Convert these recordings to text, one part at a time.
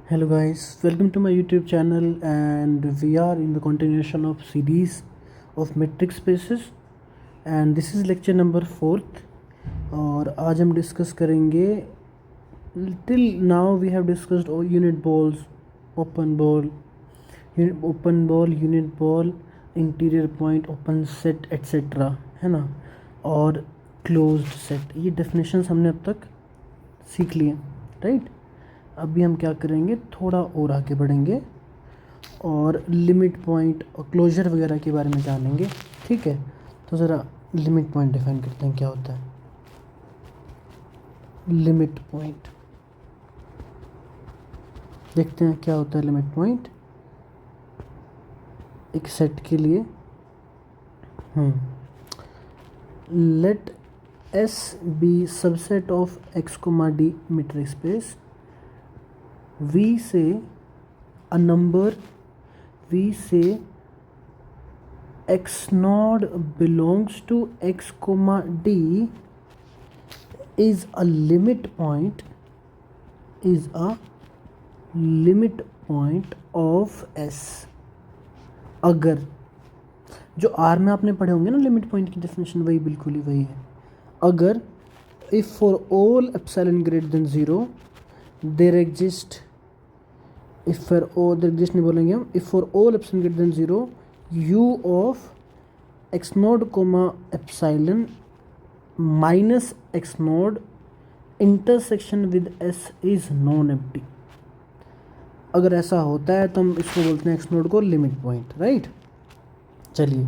Hello guys, welcome to my YouTube channel and we are in the continuation of series of metric spaces and this is lecture number 4th और आज हम discuss करेंगे till now we have discussed unit balls, open ball, unit ball, interior point, open set etc. है ना, और closed set, ये definitions हमने अब तक सीख लिए, राइट। अभी हम क्या करेंगे, थोड़ा और आगे बढ़ेंगे और लिमिट पॉइंट और क्लोजर वगैरह के बारे में जानेंगे, ठीक है। तो ज़रा लिमिट पॉइंट डिफाइन करते हैं, क्या होता है लिमिट पॉइंट। देखते हैं क्या होता है लिमिट पॉइंट एक सेट के लिए। Let S be subset of X comma D metric space. We say a number, we say x node belongs to x comma d is a limit point, is a limit point of s। अगर जो R में आपने पढ़े होंगे ना limit point की definition, वही बिल्कुल ही वही है। अगर if for all epsilon greater than 0 there exist, if for all there exist नहीं बोलेंगे हम, if for all epsilon greater than 0 u of X naught comma epsilon minus X naught intersection with s is non empty. अगर ऐसा होता है तो हम इसको बोलते हैं एक्स नोड को लिमिट पॉइंट, राइट। चलिए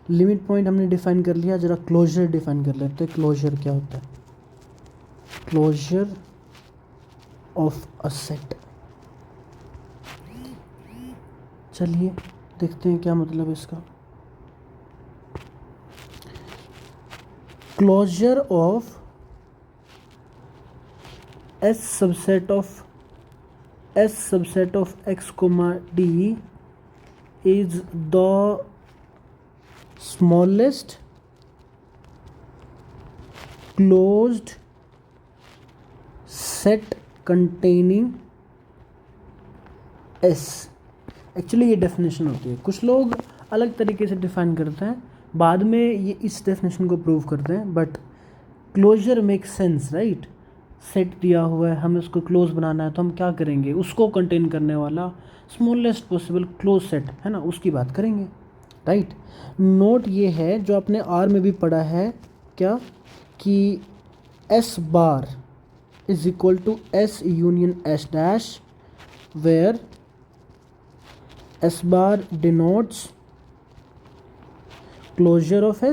लिमिट पॉइंट हमने डिफाइन कर लिया, जरा क्लोजर डिफाइन कर लेते हैं। क्लोजर क्या होता है? Closure of a set. चलिए देखते हैं क्या मतलब इसका। Closure of S subset of X comma D is the smallest closed set containing S। Actually ये डेफिनेशन होती है, कुछ लोग अलग तरीके से डिफाइन करते हैं, बाद में ये इस डेफिनेशन को प्रूव करते हैं, but closure make sense, right. Set दिया हुआ है, हमें उसको क्लोज बनाना है, तो हम क्या करेंगे, उसको कंटेन करने वाला स्मॉलेस्ट पॉसिबल क्लोज सेट है ना, उसकी बात करेंगे, राइट। नोट ये है जो आपने आर में भी पढ़ा है, क्या कि S bar is equal to S union S dash, where S bar denotes closure of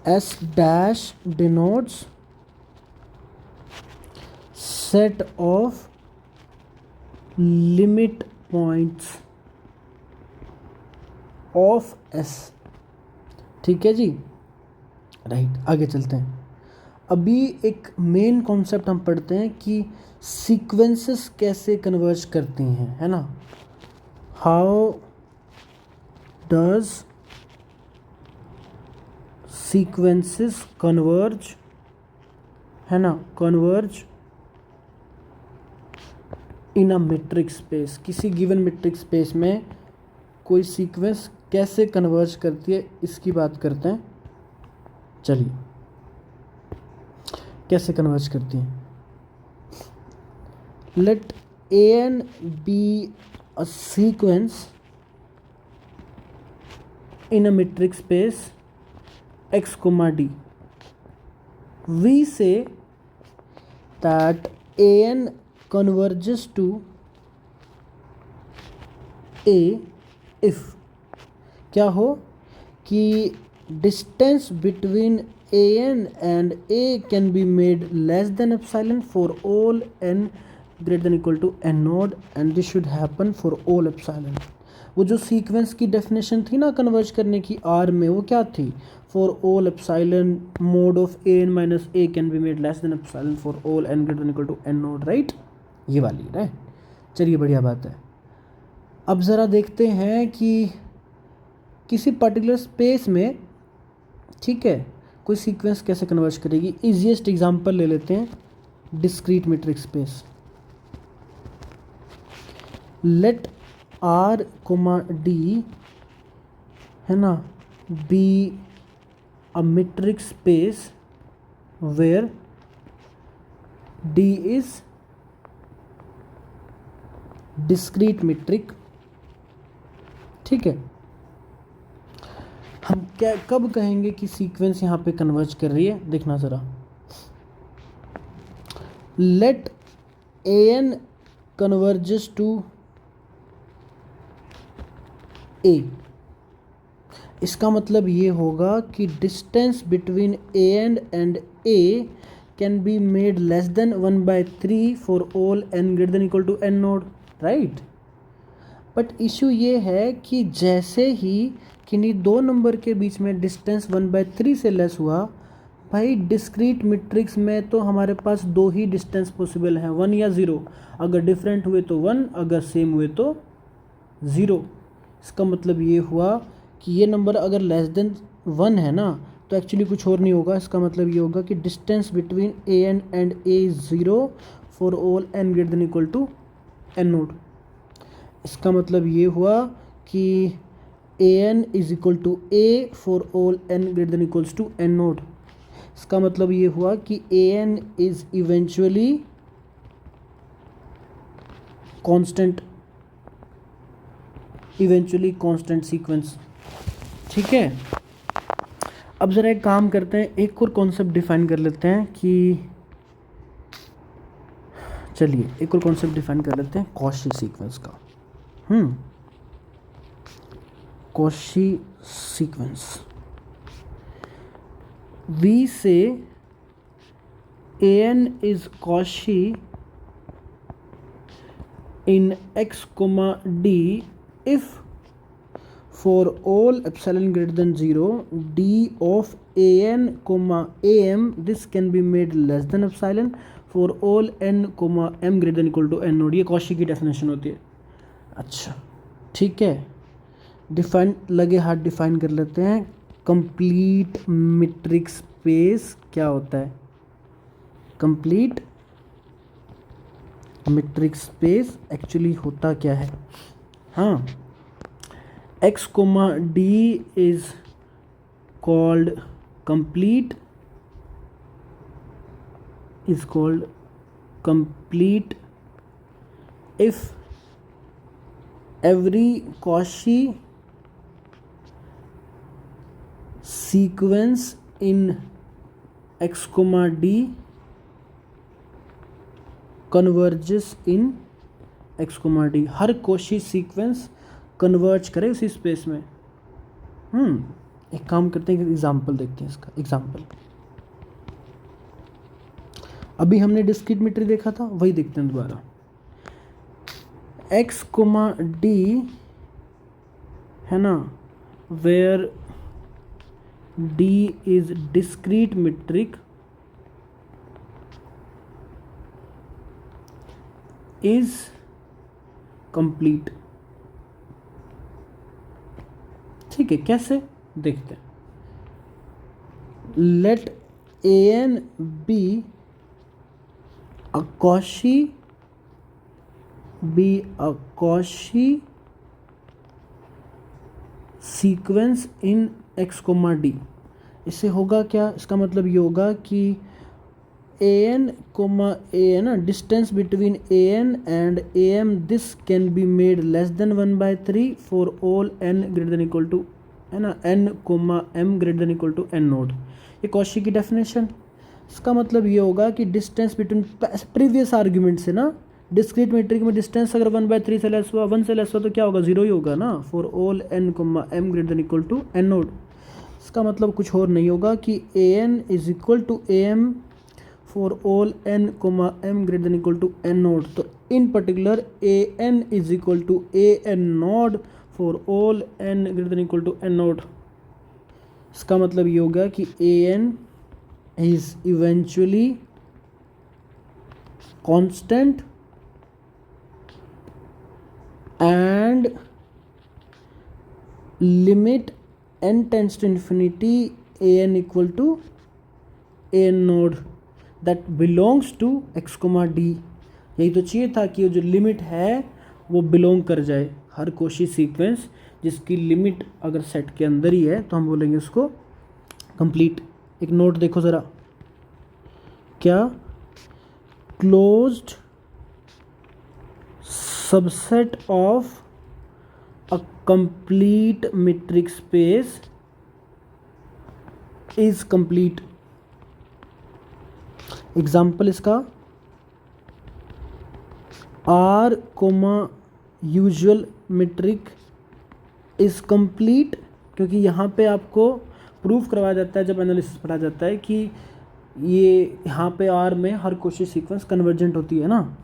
S dash denotes set of limit points of S. ठीक है जी, राइट। आगे चलते हैं। अभी एक मेन कॉन्सेप्ट हम पढ़ते हैं कि सीक्वेंसेस कैसे कन्वर्ज करती हैं, है ना। हाउ डज सीक्वेंसेस कन्वर्ज, है ना, converge in a metric space. किसी गिवन मेट्रिक स्पेस में कोई सीक्वेंस कैसे कन्वर्ज करती है, इसकी बात करते हैं। चलिए कैसे कन्वर्ज करती है। Let A N be a sequence in a metric space X comma D. We say that A N converges to A if क्या हो कि distance between an and A can be made less than epsilon for all n greater than equal to n node, and this should happen for all epsilon। वो जो sequence की definition थी ना converge करने की आर में, वो क्या थी? For all epsilon mod of A N minus A can be made less than epsilon for all N greater than equal to N naught, right. ये वाली है। चलिए बढ़िया बात है। अब ज़रा देखते हैं कि किसी पर्टिकुलर स्पेस में, ठीक है, कोई सीक्वेंस कैसे कन्वर्ज करेगी। ईजीएस्ट एग्जांपल ले लेते हैं, discrete metric space. Let R comma D है ना be a metric space where D is discrete metric. ठीक है, हम क्या कब कहेंगे कि सीक्वेंस यहाँ पे कन्वर्ज कर रही है, देखना ज़रा। Let A N converges to A, इसका मतलब ये होगा कि distance between A and A can be made less than 1/3 for all n greater than equal to n nought, right. But issue ये है कि जैसे ही किन्हीं दो नंबर के बीच में डिस्टेंस 1/3 से लेस हुआ, भाई डिस्क्रीट मैट्रिक्स में तो हमारे पास दो ही डिस्टेंस पॉसिबल हैं, 1 या 0। अगर डिफरेंट हुए तो 1, अगर सेम हुए तो 0। इसका मतलब ये हुआ कि ये नंबर अगर लेस देन 1 है ना, तो एक्चुअली कुछ और नहीं होगा। इसका मतलब ये होगा कि distance between A and A is 0 for all n greater than equal to n node. इसका मतलब ये हुआ कि an is equal to a for all n greater than equals to n node. इसका मतलब ये हुआ कि an is eventually constant sequence. ठीक है, अब ज़रा एक काम करते हैं, एक और कॉन्सेप्ट डिफाइन कर लेते हैं कि चलिए एक और कॉन्सेप्ट डिफाइन कर लेते हैं कॉशी सीक्वेंस का। कॉशी सीक्वेंस, वी से an is Cauchy in x comma d if for all epsilon greater than 0 d of an comma am this can be made less than epsilon for all n comma m greater than equal to n naught. ये Cauchy की definition होती है। अच्छा ठीक है, define लगे हाथ define कर लेते हैं। कंप्लीट मीट्रिक स्पेस क्या होता है? कंप्लीट मीट्रिक स्पेस एक्चुअली होता क्या है? हाँ, x comma d is called complete if every Cauchy sequence in x comma d converges in x comma d। Her Cauchy sequence converge करे उसी स्पेस में। एक काम करते हैं, एक एग्जांपल देखते हैं इसका। एग्जांपल अभी हमने डिस्क्रीट मीट्रिक देखा था, वही देखते हैं दोबारा। x कोमा d है ना, where d is discrete metric is complete. ठीक है, कैसे देखते हैं। Let A N be a Cauchy sequence in x comma D. इससे होगा क्या? इसका मतलब ये होगा कि ए एन कोमा ए है ना, distance between A N and A M this can be made less than 1/3 for all n greater than equal to है ना n comma m greater than equal to n naught. ये Cauchy की definition. इसका मतलब ये होगा कि distance between previous argument से ना, डिस्क्रीट मीट्रिक में डिस्टेंस अगर 1/3 से लेस हुआ, 1 से लेस हुआ तो क्या होगा? 0 ही होगा ना, for all n comma m greater than equal to n node. इसका मतलब कुछ और नहीं होगा कि A N is equal to A M for all n comma m greater than equal to n nought. तो in particular A N is equal to A N nought for all n greater than equal to n node. इसका मतलब ये होगा कि A N is eventually constant and limit n tends to infinity A N equal to A N naught that belongs to X comma D. यही तो चाहिए था कि जो लिमिट है वो बिलोंग कर जाए हर कोशी सीक्वेंस जिसकी लिमिट अगर सेट के अंदर ही है तो हम बोलेंगे उसको कंप्लीट। एक नोट देखो ज़रा, क्या closed subset of a complete metric space is complete. Example इसका R comma usual metric is complete, क्योंकि यहाँ पे आपको प्रूफ करवाया जाता है जब एनालिसिस पढ़ा जाता है कि ये यहाँ पे आर में हर कोशी सीक्वेंस कन्वर्जेंट होती है ना।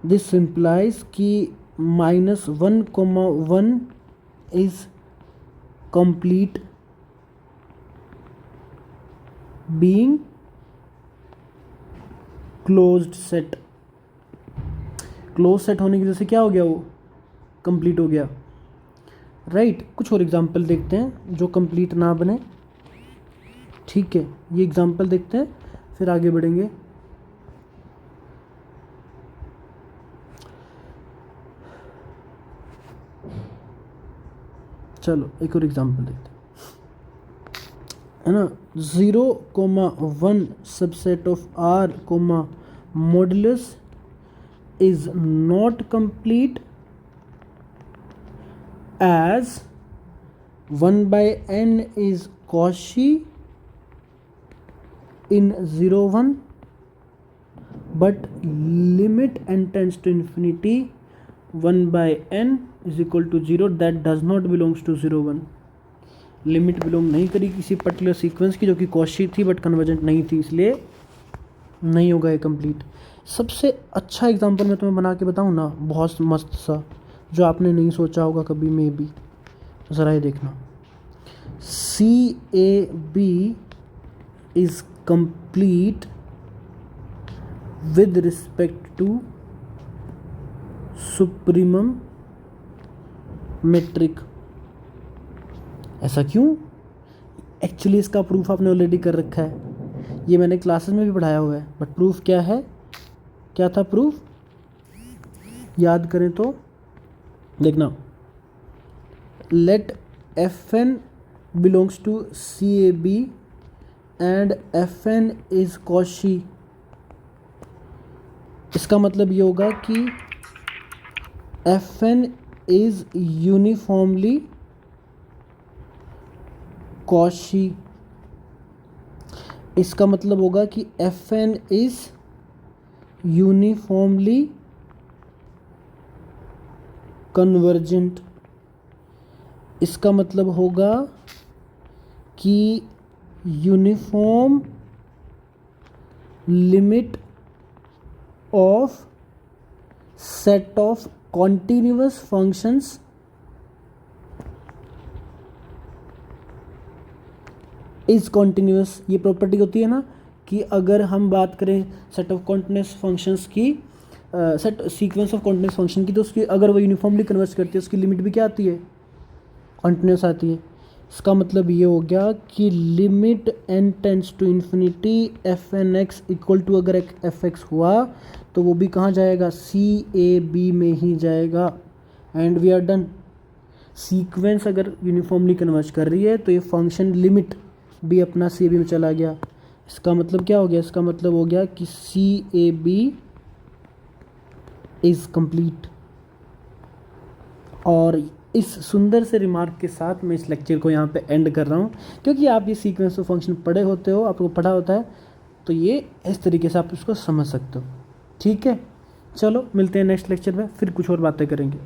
दिस सिंप्लाइज कि -1,1 is complete being closed set. Close set होने की वजह से क्या हो गया, वो कंप्लीट हो गया, राइट। कुछ और एग्जांपल देखते हैं जो कंप्लीट ना बने, ठीक है। ये एग्जांपल देखते हैं फिर आगे बढ़ेंगे। चलो एक और एग्जांपल देखते हैं, है ना। 0,1 subset of R, modulus is not complete as 1/n is Cauchy in 0,1 but limit n tends to infinity 1/n is equal to 0 that does not belongs to 0,1। Limit belong नहीं करी किसी पर्टिकुलर सीक्वेंस की जो कि Cauchy थी but convergent नहीं थी, इसलिए नहीं होगा ये कंप्लीट। सबसे अच्छा एग्जांपल मैं तुम्हें बना के बताऊँ ना, बहुत मस्त सा, जो आपने नहीं सोचा होगा कभी में भी, ज़रा ये देखना। CAB is complete with respect to supremum metric. ऐसा क्यों? एक्चुअली इसका प्रूफ आपने ऑलरेडी कर रखा है, ये मैंने क्लासेस में भी पढ़ाया हुआ है, बट प्रूफ क्या है, क्या था प्रूफ, याद करें तो देखना। Let Fn belongs to CAB and Fn is Cauchy। इसका मतलब ये होगा कि Fn इज यूनिफॉर्मली Cauchy। इसका मतलब होगा कि Fn इज यूनिफॉर्मली कन्वर्जेंट। इसका मतलब होगा कि uniform limit of set of continuous functions is continuous. ये प्रॉपर्टी होती है ना कि अगर हम बात करें सेट ऑफ कॉन्टिन्यूअस फंक्शंस की, set sequence of continuous function की, तो उसकी अगर वो यूनिफॉर्मली कन्वर्ज करती है उसकी लिमिट भी क्या आती है, कॉन्टिन्यूअस आती है। इसका मतलब ये हो गया कि limit n tends to infinity fn(x) equal to, अगर fx हुआ तो वो भी कहाँ जाएगा, CAB में ही जाएगा, and we are done. Sequence अगर यूनिफॉर्मली कन्वर्ज कर रही है तो ये फंक्शन लिमिट भी अपना CAB में चला गया। इसका मतलब क्या हो गया, इसका मतलब हो गया कि CAB इज़ कंप्लीट। और इस सुंदर से रिमार्क के साथ मैं इस लेक्चर को यहाँ पे एंड कर रहा हूँ, क्योंकि आप ये सीक्वेंस ऑफ फंक्शन पढ़े होते हो, आपको पढ़ा होता है, तो ये इस तरीके से आप इसको समझ सकते हो। ठीक है, चलो मिलते हैं नेक्स्ट लेक्चर में, फिर कुछ और बातें करेंगे।